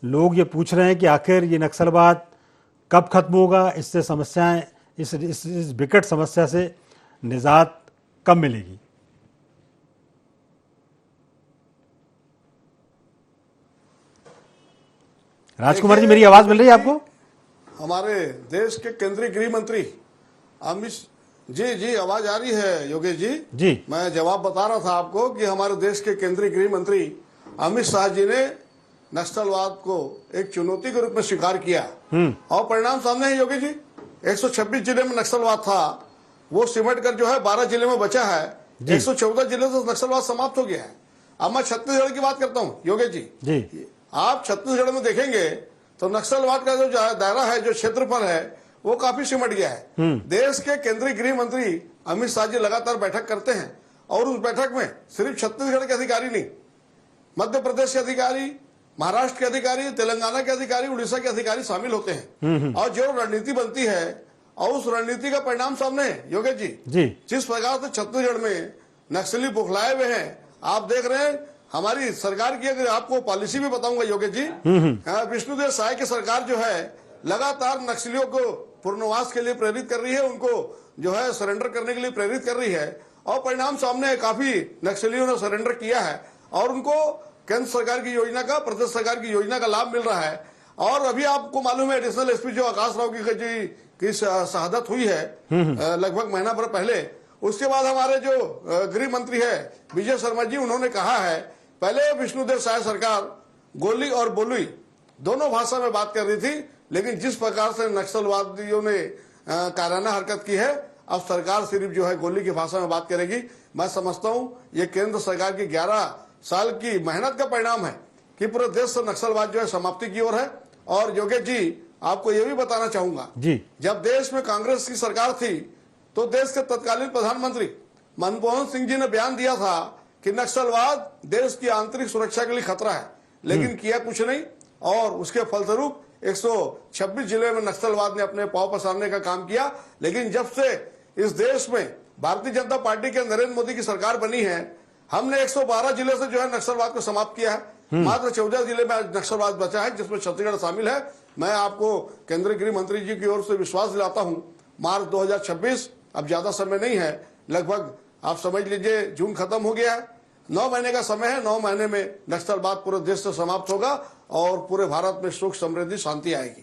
लोग ये पूछ रहे हैं कि आखिर ये नक्सलवाद कब खत्म होगा, इससे समस्याएं इस विकट समस्या से निजात कब मिलेगी। राजकुमार जी, मेरी आवाज मिल रही है आपको? हमारे देश के केंद्रीय गृह मंत्री अमित जी आवाज आ रही है योगेश जी? जी, मैं जवाब बता रहा था आपको कि हमारे देश के केंद्रीय गृह मंत्री अमित शाह जी ने नक्सलवाद को एक चुनौती के रूप में स्वीकार किया और परिणाम सामने है योगेश जी। 126 जिले में नक्सलवाद था, वो सिमट कर जो है 12 जिले में बचा है। 114 जिले से नक्सलवाद समाप्त हो गया है। अब मैं छत्तीसगढ़ की बात करता हूँ योगेश जी। आप छत्तीसगढ़ में देखेंगे तो नक्सलवाद का जो दायरा है, जो क्षेत्रफल है, वो काफी सिमट गया है। देश के केंद्रीय गृह मंत्री अमित शाह जी लगातार बैठक करते हैं और उस बैठक में सिर्फ छत्तीसगढ़ के अधिकारी नहीं, मध्य प्रदेश के अधिकारी, महाराष्ट्र के अधिकारी, तेलंगाना के अधिकारी, उड़ीसा के अधिकारी शामिल होते हैं और जो रणनीति बनती है और उस रणनीति का परिणाम सामने है योगेश जी। जिस प्रकार से छत्तीसगढ़ में नक्सली बुखलाए हुए हैं, आप देख रहे हैं। हमारी सरकार की अगर आपको पॉलिसी भी बताऊंगा योगेश जी, विष्णुदेव साय की सरकार जो है लगातार नक्सलियों को पुनर्वास के लिए प्रेरित कर रही है, उनको जो है सरेंडर करने के लिए प्रेरित कर रही है और परिणाम सामने है। काफी नक्सलियों ने सरेंडर किया है और उनको केंद्र सरकार की योजना का, प्रदेश सरकार की योजना का लाभ मिल रहा है। और अभी आपको मालूम है एडिशनल एसपी जो आकाश राव की शहादत हुई है लगभग महीना भर पहले, उसके बाद हमारे जो गृह मंत्री है विजय शर्मा जी, उन्होंने कहा है पहले विष्णुदेव साय सरकार गोली और बोली दोनों भाषा में बात कर रही थी, लेकिन जिस प्रकार से नक्सलवादियों ने कायराना हरकत की है, अब सरकार सिर्फ जो है गोली की भाषा में बात करेगी। मैं समझता हूं ये केंद्र सरकार की 11 साल की मेहनत का परिणाम है कि पूरे देश से नक्सलवाद जो है समाप्ति की ओर है। और योगेश जी, आपको यह भी बताना चाहूंगा, जब देश में कांग्रेस की सरकार थी तो देश के तत्कालीन प्रधानमंत्री मनमोहन सिंह जी ने बयान दिया था कि नक्सलवाद देश की आंतरिक सुरक्षा के लिए खतरा है, लेकिन किया कुछ नहीं और उसके फलस्वरूप 126 जिले में नक्सलवाद ने अपने पांव पसारने का काम किया। लेकिन जब से इस देश में भारतीय जनता पार्टी के नरेंद्र मोदी की सरकार बनी है, हमने 112 जिले से जो है नक्सलवाद को समाप्त किया है। मात्र 14 जिले में आज नक्सलवाद बचा है, जिसमें छत्तीसगढ़ शामिल है। मैं आपको केंद्रीय गृह मंत्री जी की ओर से विश्वास दिलाता हूं, मार्च 2026 अब ज्यादा समय नहीं है, लगभग आप समझ लीजिए जून खत्म हो गया है, 9 महीने का समय है। 9 महीने में नक्सलवाद पूरे देश से समाप्त होगा और पूरे भारत में सुख, समृद्धि, शांति आएगी।